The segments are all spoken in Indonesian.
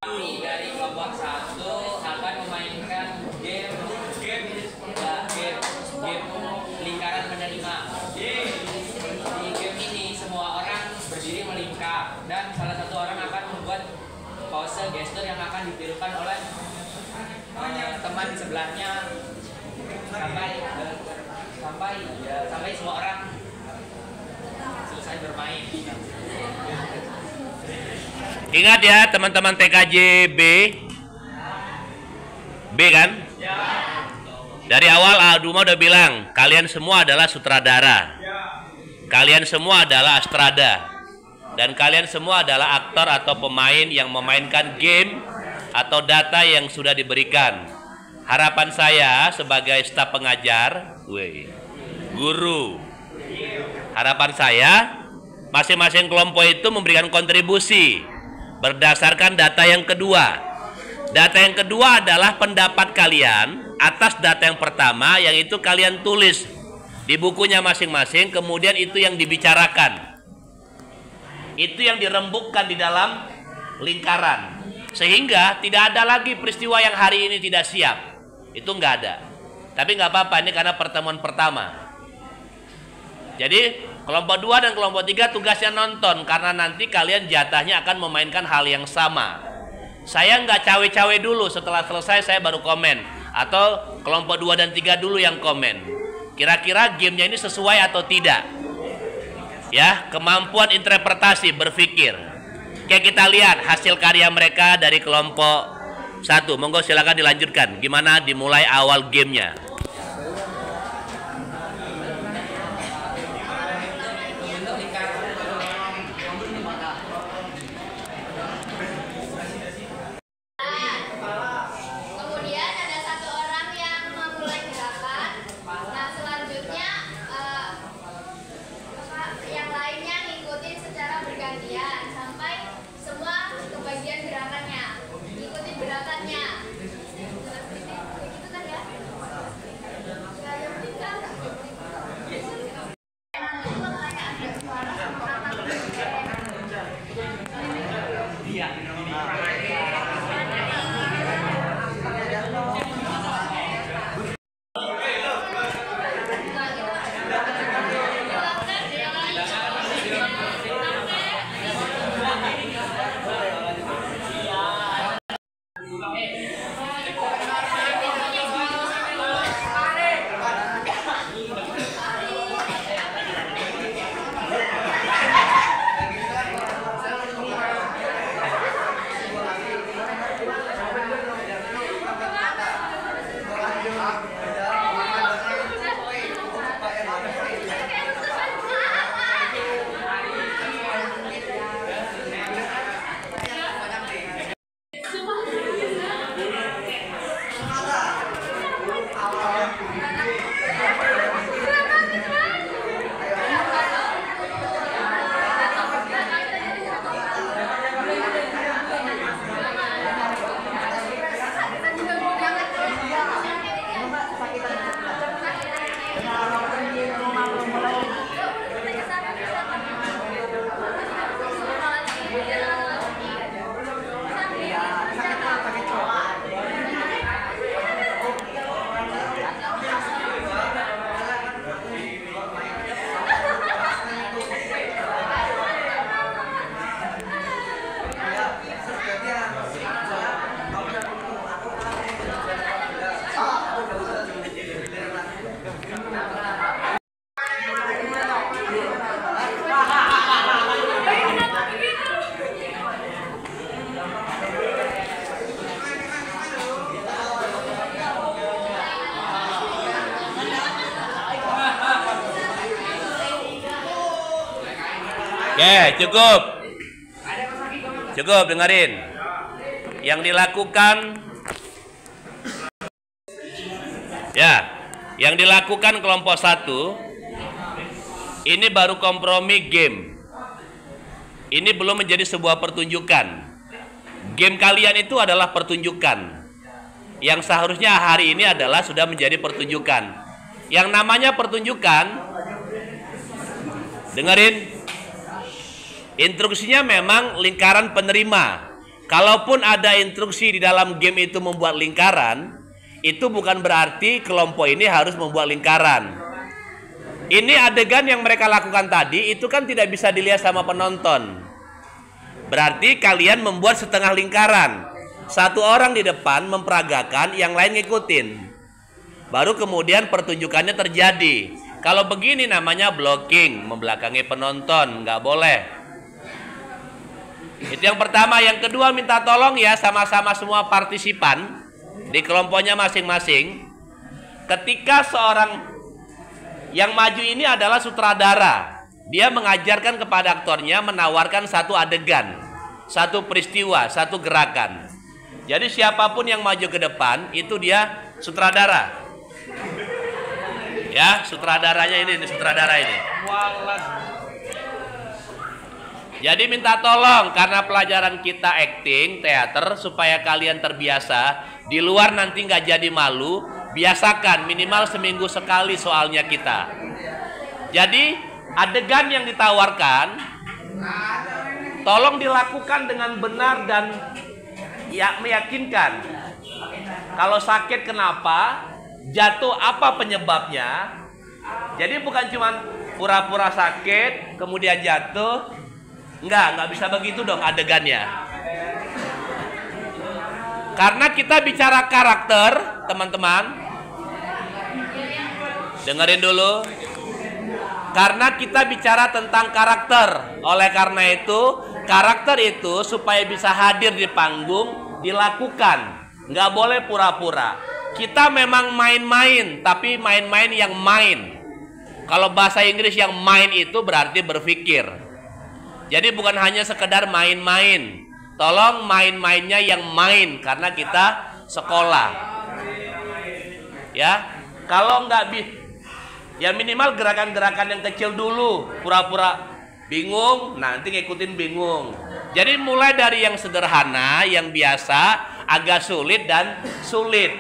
Dari kelompok satu akan memainkan game lingkaran penerima. Di game ini semua orang berdiri melingkar dan salah satu orang akan membuat pose gestur yang akan ditirukan oleh teman di sebelahnya sampai semua orang selesai bermain. Ingat ya teman-teman TKJ B kan? Dari awal Aduma udah bilang kalian semua adalah sutradara, kalian semua adalah astrada, dan kalian semua adalah aktor atau pemain yang memainkan game atau data yang sudah diberikan. Harapan saya sebagai staf pengajar, guru, harapan saya masing-masing kelompok itu memberikan kontribusi berdasarkan data yang kedua. Data yang kedua adalah pendapat kalian atas data yang pertama, yang itu kalian tulis di bukunya masing-masing, kemudian itu yang dibicarakan. Itu yang dirembukkan di dalam lingkaran. Sehingga tidak ada lagi peristiwa yang hari ini tidak siap. Itu nggak ada. Tapi nggak apa-apa, ini karena pertemuan pertama. Jadi kelompok 2 dan kelompok 3 tugasnya nonton, karena nanti kalian jatahnya akan memainkan hal yang sama. Saya nggak cawe-cawe dulu, setelah selesai saya baru komen. Atau kelompok 2 dan 3 dulu yang komen. Kira-kira gamenya ini sesuai atau tidak. Ya, kemampuan interpretasi, berpikir. Kayak kita lihat hasil karya mereka dari kelompok 1. Monggo silakan dilanjutkan. Gimana dimulai awal gamenya? Cukup dengerin. Yang dilakukan yang dilakukan kelompok 1 ini baru kompromi game. Ini belum menjadi sebuah pertunjukan. Game kalian itu adalah pertunjukan. Yang seharusnya hari ini adalah sudah menjadi pertunjukan. Yang namanya pertunjukan, dengerin, instruksinya memang lingkaran penerima. Kalaupun ada instruksi di dalam game itu membuat lingkaran, itu bukan berarti kelompok ini harus membuat lingkaran. Ini adegan yang mereka lakukan tadi itu kan tidak bisa dilihat sama penonton. Berarti kalian membuat setengah lingkaran. Satu orang di depan memperagakan, yang lain ngikutin. Baru kemudian pertunjukannya terjadi. Kalau begini namanya blocking, membelakangi penonton, nggak boleh. Itu yang pertama. Yang kedua, minta tolong ya sama-sama semua partisipan di kelompoknya masing-masing. Ketika seorang yang maju ini adalah sutradara, dia mengajarkan kepada aktornya menawarkan satu adegan, satu peristiwa, satu gerakan. Jadi siapapun yang maju ke depan itu dia sutradara. Ya, sutradaranya ini sutradara ini. Jadi minta tolong, karena pelajaran kita acting, teater, supaya kalian terbiasa, di luar nanti nggak jadi malu, biasakan minimal seminggu sekali soalnya kita. Jadi adegan yang ditawarkan, tolong dilakukan dengan benar dan ya meyakinkan. Kalau sakit kenapa, jatuh apa penyebabnya. Jadi bukan cuma pura-pura sakit, kemudian jatuh. Nggak bisa begitu dong adegannya. Karena kita bicara karakter, teman-teman. Dengerin dulu. Karena kita bicara tentang karakter. Oleh karena itu, karakter itu supaya bisa hadir di panggung, dilakukan. Nggak boleh pura-pura. Kita memang main-main, tapi main-main yang main. Kalau bahasa Inggris yang main itu berarti berpikir. Jadi bukan hanya sekedar main-main. Tolong main-mainnya yang main, karena kita sekolah. Ya, kalau nggak ya minimal gerakan-gerakan yang kecil dulu. Pura-pura bingung, nanti ngikutin bingung. Jadi mulai dari yang sederhana, yang biasa, agak sulit dan sulit.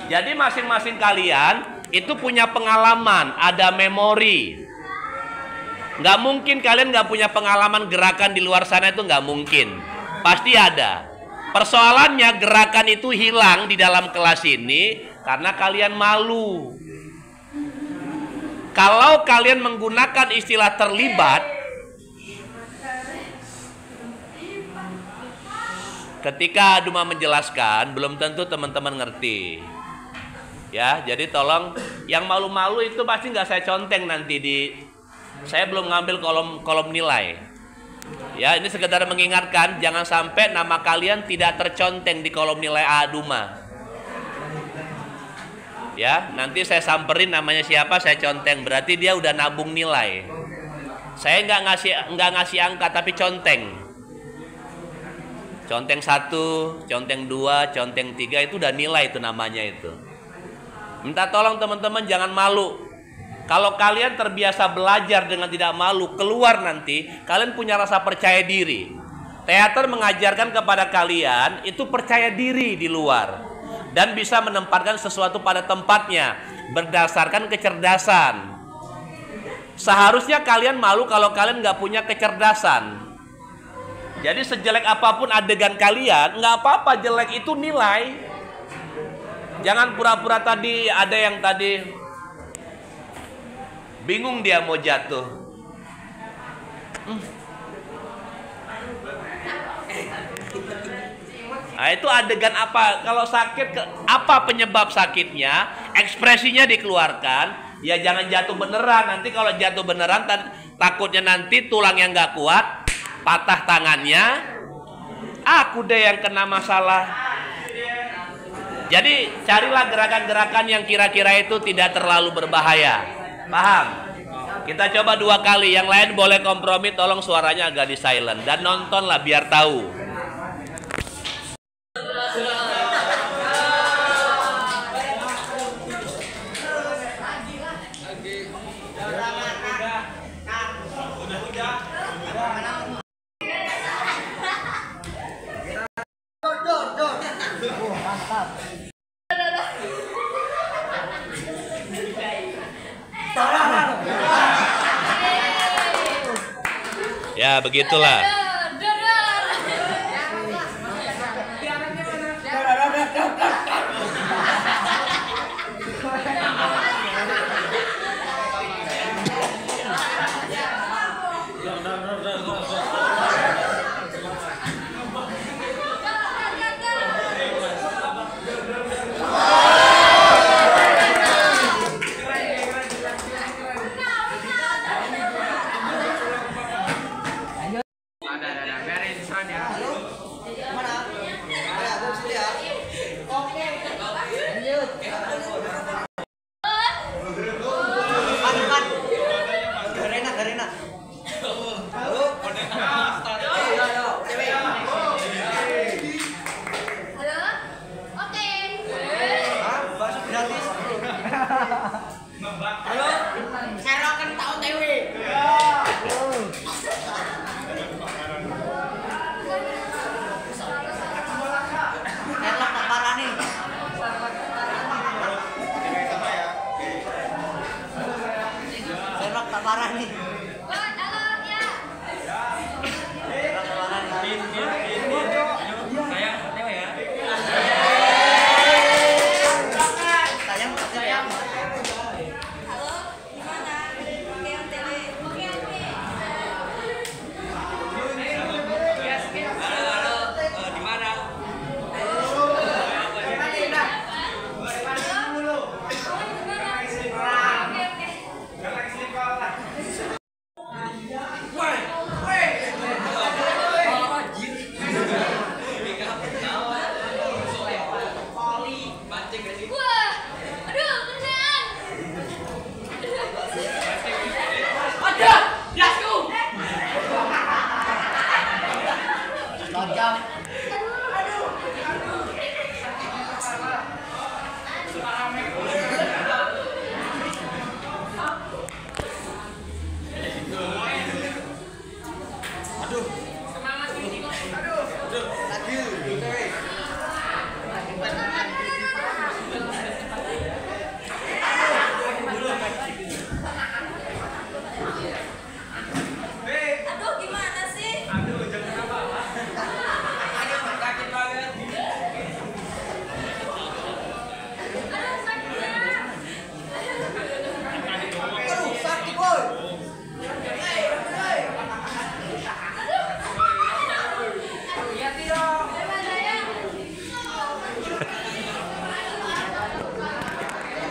Jadi masing-masing kalian itu punya pengalaman, ada memori. Nggak mungkin kalian nggak punya pengalaman gerakan di luar sana, itu nggak mungkin. Pasti ada. Persoalannya gerakan itu hilang di dalam kelas ini karena kalian malu. Kalau kalian menggunakan istilah terlibat, ketika Aduma menjelaskan, belum tentu teman-teman ngerti. Ya, jadi tolong yang malu-malu itu pasti nggak saya conteng nanti di. Saya belum ngambil kolom nilai. Ya, ini sekedar mengingatkan, jangan sampai nama kalian tidak terconteng di kolom nilai Aduma. Ya, nanti saya samperin namanya siapa, saya conteng, berarti dia udah nabung nilai. Saya nggak ngasih angka, tapi conteng. Conteng 1, conteng 2, conteng 3 itu udah nilai itu namanya itu. Minta tolong teman-teman jangan malu. Kalau kalian terbiasa belajar dengan tidak malu, keluar nanti kalian punya rasa percaya diri. Teater mengajarkan kepada kalian itu percaya diri di luar dan bisa menempatkan sesuatu pada tempatnya berdasarkan kecerdasan. Seharusnya kalian malu kalau kalian nggak punya kecerdasan. Jadi sejelek apapun adegan kalian, nggak apa-apa, jelek itu nilai. Jangan pura-pura tadi ada yang tadi bingung dia mau jatuh. Nah, itu adegan apa? Kalau sakit, apa penyebab sakitnya? Ekspresinya dikeluarkan. Ya jangan jatuh beneran. Nanti kalau jatuh beneran, takutnya nanti tulangnya nggak kuat, patah tangannya. Aku deh yang kena masalah. Jadi carilah gerakan-gerakan yang kira-kira itu tidak terlalu berbahaya. Paham? Kita coba 2 kali. Yang lain boleh kompromi, tolong suaranya agak di silent. Dan nontonlah biar tahu. Ya begitulah.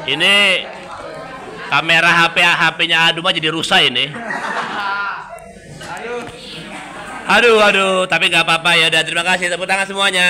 Ini kamera HP-nya Adu mah jadi rusak ini. Aduh, tapi nggak apa-apa ya. Udah, terima kasih, tepuk tangan semuanya.